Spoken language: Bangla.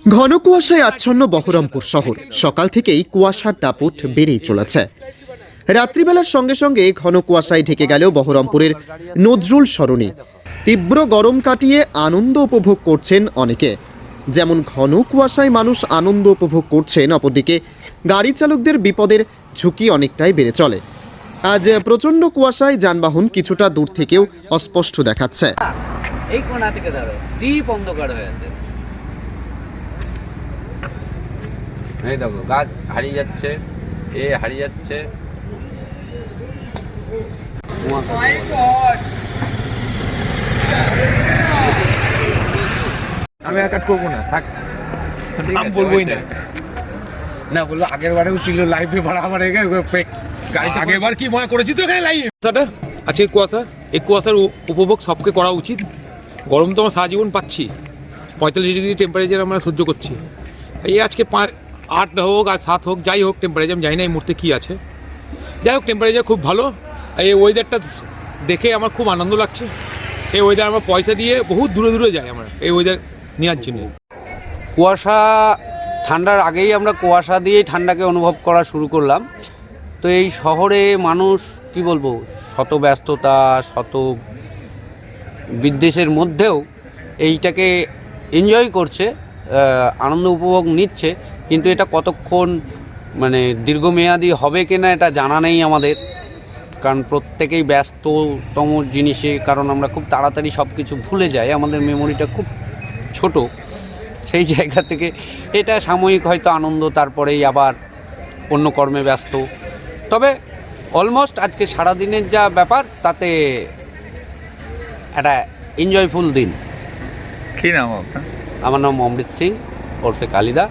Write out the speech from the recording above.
ঘন কুয়াশায় আচ্ছন্ন বহরমপুর শহর। সকাল থেকেই কুয়াশার দাপট বেড়েই চলেছে। রাত্রিবেলার সঙ্গে সঙ্গে ঘন কুয়াশায় ঢেকে গেল বহরমপুরের নজরুল সরণি। তীব্র গরম কাটিয়ে আনন্দ উপভোগ করছেন অনেকে। যেমন ঘন কুয়াশায় মানুষ আনন্দ উপভোগ করছেন, অপরদিকে গাড়ি চালকদের বিপদের ঝুঁকি অনেকটাই বেড়ে চলে। আজ প্রচণ্ড কুয়াশায় যানবাহন কিছুটা দূর থেকেও অস্পষ্ট দেখাচ্ছে। এই কোণা থেকে ধরো ডিপ অন্ধকার হয়ে আছে। এই দেখো গাছ হারিয়ে যাচ্ছে, হারিয়ে যাচ্ছে। আমি আর কাট করবো না, থাক, নাম বলবোই না। না বললো আগের বারেও ছিল লাইফে ভাড়া আমার গাড়িতে। আগের বার কি মনে করেছি তো এখানে লাইভ আজকে কুয়াশা, এই কুয়াশার উপভোগ সবকে করা উচিত। গরম তো আমরা সারা জীবন পাচ্ছি, 45 ডিগ্রি টেম্পারেচার আমরা সহ্য করছি। এই আজকে 8 হোক আর 7 হোক, যাই হোক টেম্পারেচার, আমি জানি না এই মুহূর্তে কী আছে। যাই হোক টেম্পারেচার খুব ভালো। এই ওয়েদারটা দেখে আমার খুব আনন্দ লাগছে। এই ওয়েদার আমরা পয়সা দিয়ে বহুত দূরে দূরে যাই আমরা এই ওয়েদার নেওয়ার জন্য। কুয়াশা ঠান্ডার আগেই আমরা কুয়াশা দিয়েই ঠান্ডাকে অনুভব করা শুরু করলাম। তো এই শহরে মানুষ কি বলবো, শত ব্যস্ততা, শত বিদ্বেষের মধ্যেও এইটাকে এনজয় করছে, আনন্দ উপভোগ নিচ্ছে। কিন্তু এটা কতক্ষণ মানে দীর্ঘমেয়াদী হবে কিনা এটা জানা নেই আমাদের, কারণ প্রত্যেকেই ব্যস্ততম জিনিসে, কারণ আমরা খুব তাড়াতাড়ি সব কিছু ভুলে যাই, আমাদের মেমোরিটা খুব ছোট। সেই জায়গা থেকে এটা সাময়িক হয়তো আনন্দ, তারপরেই আবার অন্য কর্মে ব্যস্ত। তবে অলমোস্ট আজকে সারাদিনের যা ব্যাপার, তাতে একটা এনজয়ফুল দিন। কী নাম আপনার? আমার নাম অমৃত সিং ওরফে কালিদা।